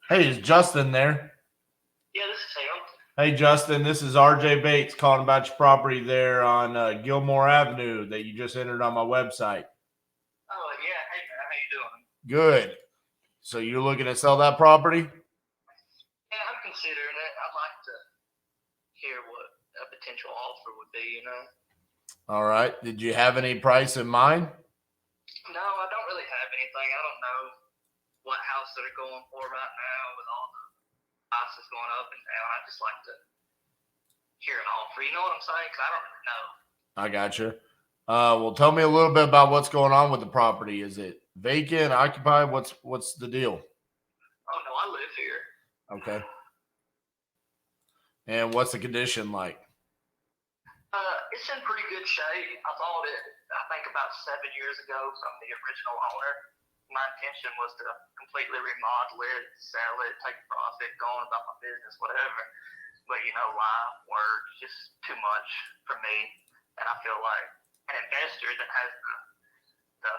Hey, is Justin there? Yeah, this is him. Hey, Justin, this is RJ Bates calling about your property there on Gilmore Avenue that you just entered on my website. Oh yeah, hey man, how you doing? Good. So you're looking to sell that property? Yeah, I'm considering it. I'd like to hear what a potential offer would be. All right. Did you have any price in mind? No, I don't really have anything. I don't know what house they're going for right now with all the prices going up and down. I just like to hear an offer. You know what I'm saying? Because I don't really know. I got you. Well, tell me a little bit about what's going on with the property. Is it vacant, occupied? What's the deal? Oh no, I live here. Okay. And what's the condition like? It's in pretty good shape. I bought it, I think, about 7 years ago from the original owner. My intention was to completely remodel it, sell it, take a profit, go on about my business, whatever. But life, work, just too much for me. And I feel like an investor that has the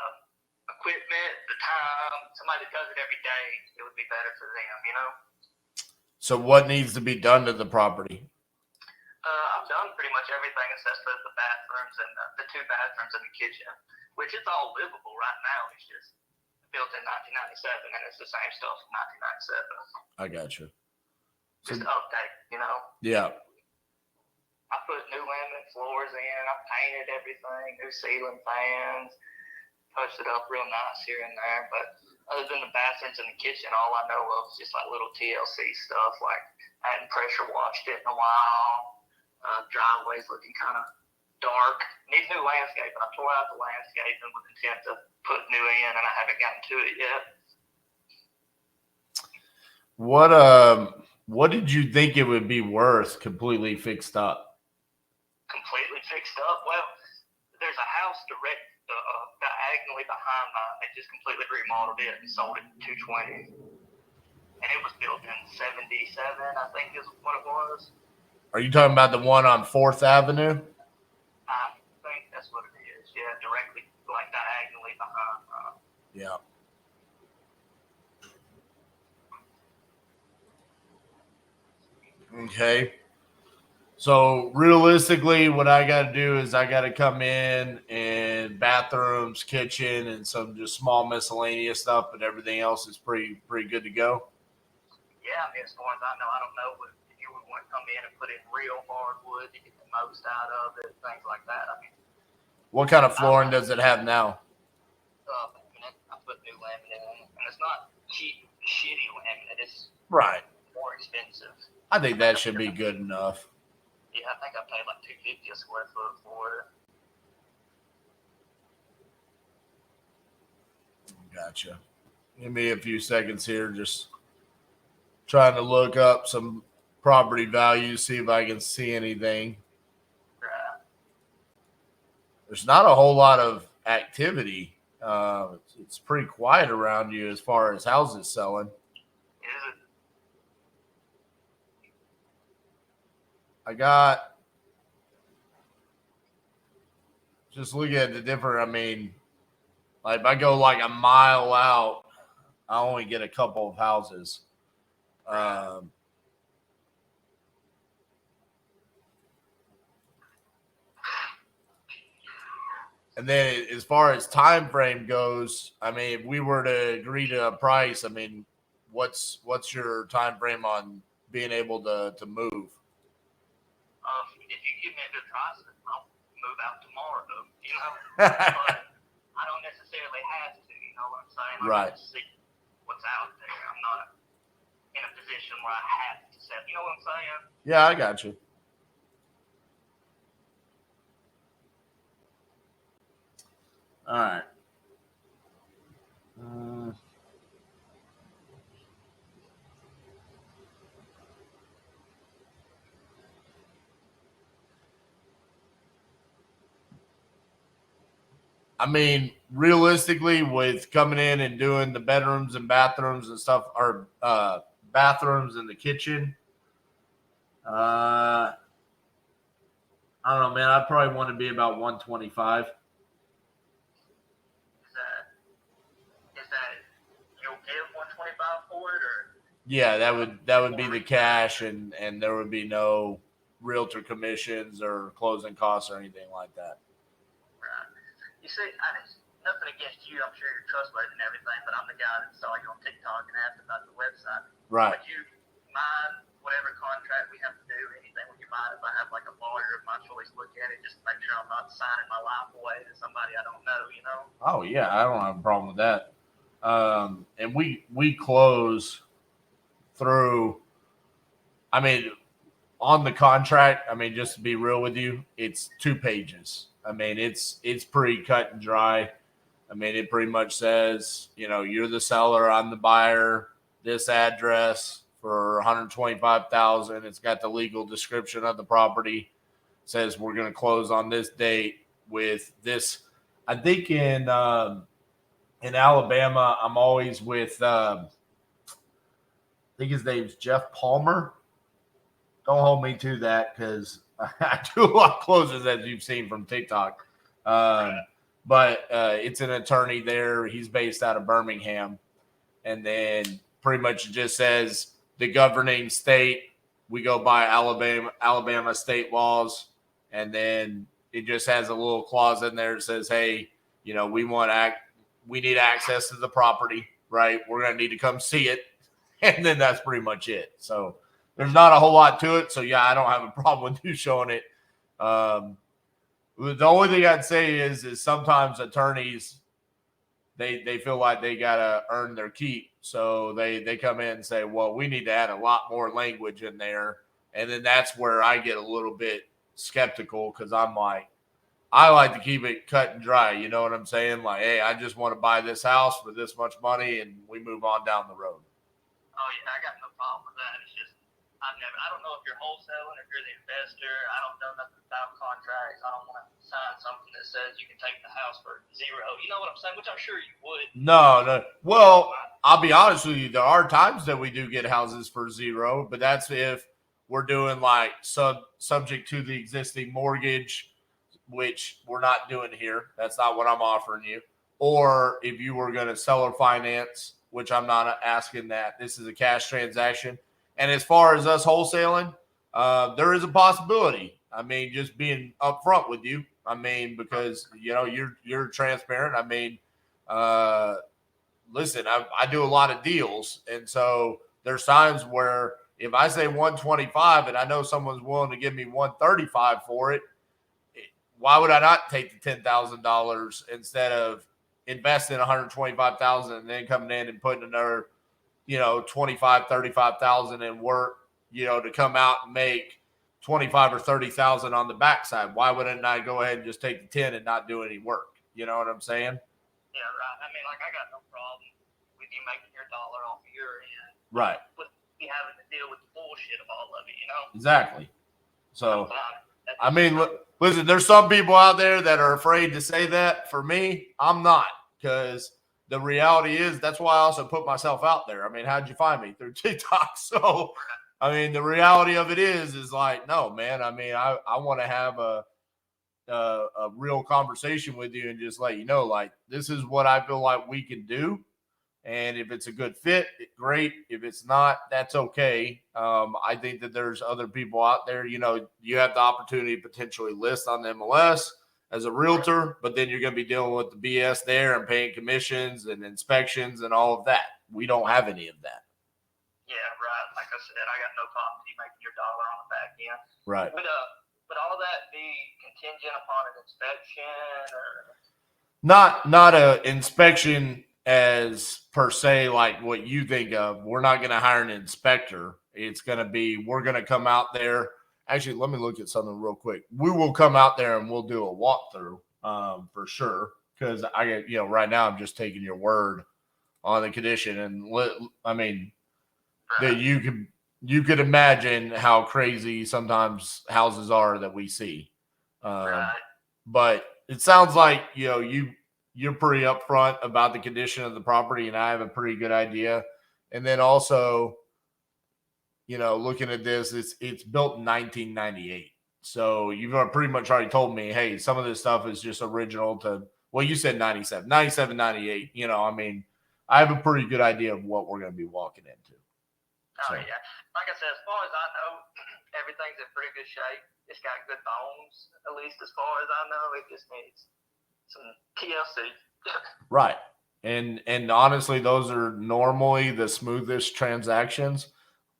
equipment, the time, somebody that does it every day, it would be better for them. So what needs to be done to the property? I've done pretty much everything except for the bathrooms and the two bathrooms and the kitchen, which is all livable right now. It's just built in 1997, and it's the same stuff from 1997. I got you. Just update. Yeah. I put new laminate floors in. I painted everything, new ceiling fans, touched it up real nice here and there. But other than the bathrooms and the kitchen, all I know of is just like little TLC stuff, like I hadn't pressure washed it in a while. Driveway's looking kind of dark. Needs new landscaping. I tore out the landscaping with intent to put new in, and I haven't gotten to it yet. What did you think it would be worth completely fixed up? Completely fixed up? Well, there's a house diagonally behind mine. They just completely remodeled it and sold it for $220. And it was built in 77, I think is what it was. Are you talking about the one on 4th Avenue? I think that's what it is. Yeah, directly, like diagonally behind. Yeah. Okay. So realistically, what I got to do is I got to come in and bathrooms, kitchen, and some just small miscellaneous stuff, but everything else is pretty good to go. Yeah, I mean, as far as I know, I don't know if you would want to come in and put in real hardwood to get the most out of it, things like that. I mean, what kind of flooring does it have now? I put new laminate in, and it's not cheap, shitty laminate. It's right. More expensive. I think that should be good enough. Yeah, I think I paid like $250 a square foot for it. Gotcha. Give me a few seconds here, just trying to look up some property values, see if I can see anything. Right. There's not a whole lot of activity. It's pretty quiet around you as far as houses selling. Is it? I got, just looking at the different, I mean, like if I go like a mile out, I only get a couple of houses. And then as far as time frame goes, I mean, if we were to agree to a price, I mean, what's your time frame on being able to move? If you give me a good price, I'll move out tomorrow. But I don't necessarily have to. You know what I'm saying? Right. To see what's out there. I'm not in a position where I have to sell. You know what I'm saying? Yeah, I got you. All right. I mean, realistically, with coming in and doing the bedrooms and bathrooms and stuff, or bathrooms in the kitchen, I don't know, man. I'd probably want to be about 125. Is that you'll give 125 for it, or Yeah, that would be the cash, and there would be no realtor commissions or closing costs or anything like that. Right. You see, nothing against you. I'm sure you're trustworthy and everything, but I'm the guy that saw you on TikTok and asked about the website. Right. Would you mind whatever contract we have to do, anything? Would you mind if I have like a lawyer of my choice look at it just to make sure I'm not signing my life away to somebody I don't know? You know? Oh yeah, I don't have a problem with that. And we close through. I mean, on the contract, I mean, just to be real with you, it's 2 pages. I mean, it's pretty cut and dry. I mean, it pretty much says, you're the seller, I'm the buyer, this address for 125,000. It's got the legal description of the property. It says we're going to close on this date with this. I think in Alabama, I'm always with I think his name's Jeff Palmer. Don't hold me to that because I do a lot of closes, as you've seen from TikTok. But it's an attorney there. He's based out of Birmingham. And then pretty much just says the governing state, we go by Alabama state laws. And then it just has a little clause in there that says, hey, we need access to the property, right? We're going to need to come see it. And then that's pretty much it. So there's not a whole lot to it. So, yeah, I don't have a problem with you showing it. The only thing I'd say is sometimes attorneys, they feel like they got to earn their keep. So they come in and say, well, we need to add a lot more language in there. And then that's where I get a little bit skeptical because I'm like, I like to keep it cut and dry. You know what I'm saying? Like, hey, I just want to buy this house for this much money and we move on down the road. Oh, yeah, I got no problem with that. It's just, I don't know if you're wholesaling, if you're the investor. I don't know nothing about contracts. I don't want to sign something that says you can take the house for zero. You know what I'm saying? Which I'm sure you would. No. Well, I'll be honest with you. There are times that we do get houses for zero, but that's if we're doing like subject to the existing mortgage, which we're not doing here. That's not what I'm offering you. Or if you were going to seller finance, which I'm not asking that. This is a cash transaction. And as far as us wholesaling, there is a possibility. I mean, just being upfront with you. I mean, because you're transparent. I mean, listen, I do a lot of deals, and so there's times where if I say 125 and I know someone's willing to give me 135 for it, why would I not take the $10,000 instead of investing 125,000 and then coming in and putting another 25, 35,000 in work, to come out and make 25 or 30,000 on the backside. Why wouldn't I go ahead and just take the 10 and not do any work? You know what I'm saying? Yeah, right. I mean, like, I got no problem with you making your dollar off of your end. Right. With you having to deal with the bullshit of all of it, Exactly. So, I mean, listen, there's some people out there that are afraid to say that. For me, I'm not, because the reality is that's why I also put myself out there. I mean, how'd you find me? Through TikTok. So, I mean, the reality of it is like, no, man. I mean, I want to have a real conversation with you and just let you know, like, this is what I feel like we can do. And if it's a good fit, great. If it's not, that's okay. I think that there's other people out there, you have the opportunity to potentially list on the MLS as a realtor, but then you're going to be dealing with the BS there and paying commissions and inspections and all of that. We don't have any of that. Yeah, right. Like I said, I got no problem with you making your dollar on the back end. Right. Would all that be contingent upon an inspection or? Not a inspection as per se, like what you think of. We're not going to hire an inspector. It's going to be, we're going to come out there. Actually, let me look at something real quick. We will come out there and we'll do a walkthrough for sure. Because I get, right now I'm just taking your word on the condition. And I mean, that you could imagine how crazy sometimes houses are that we see. But it sounds like, you're pretty upfront about the condition of the property, and I have a pretty good idea. And then also, looking at this, it's built in 1998. So you've pretty much already told me, hey, some of this stuff is just original to, well, you said 97, 98. I mean, I have a pretty good idea of what we're going to be walking into. Oh, yeah. Like I said, as far as I know, everything's in pretty good shape. It's got good bones, at least as far as I know. It just needs some TLC. Right. And honestly, those are normally the smoothest transactions.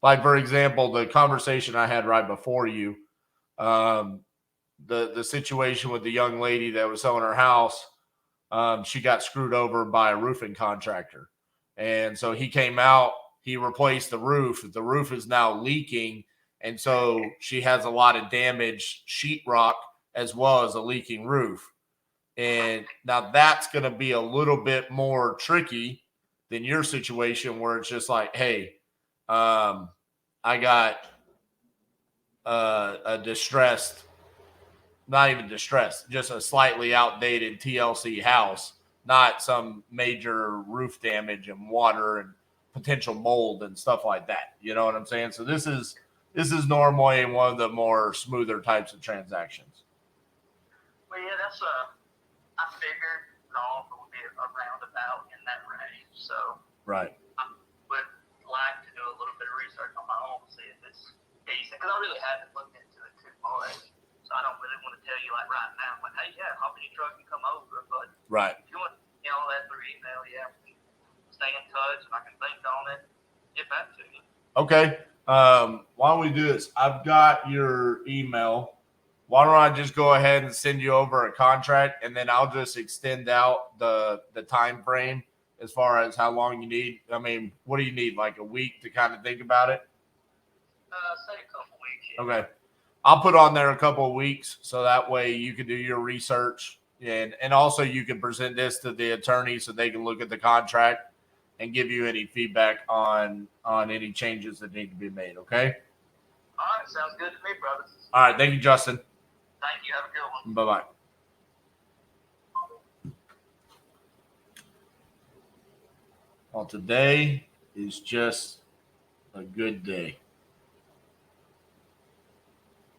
Like, for example, the conversation I had right before you, the situation with the young lady that was selling her house, she got screwed over by a roofing contractor. And so he came out, he replaced the roof. The roof is now leaking. And so she has a lot of damaged sheetrock as well as a leaking roof. And now that's going to be a little bit more tricky than your situation where it's just like, hey, I got a distressed, not even distressed, just a slightly outdated TLC house, not some major roof damage and water and potential mold and stuff like that. You know what I'm saying? So this is normally one of the more smoother types of transactions. Well, yeah, that's I figured the offer would be around about in that range. So right. I would like to do a little bit of research on my own to see if it's decent, because I really haven't looked into it too much. So I don't really want to tell you like right now, like, hey, yeah, hop in your truck and come over. But right. If you want to all that through email, yeah, we can stay in touch and I can think on it, get back to you. Okay. Why don't we do this? I've got your email. Why don't I just go ahead and send you over a contract, and then I'll just extend out the time frame as far as how long you need. I mean, what do you need? Like a week to kind of think about it? Say a couple weeks. Yeah. Okay. I'll put on there a couple of weeks so that way you can do your research, and also you can present this to the attorney so they can look at the contract and give you any feedback on any changes that need to be made. Okay. All right. Sounds good to me, brother. All right. Thank you, Justin. Thank you. Have a good one. Bye-bye. Well, today is just a good day.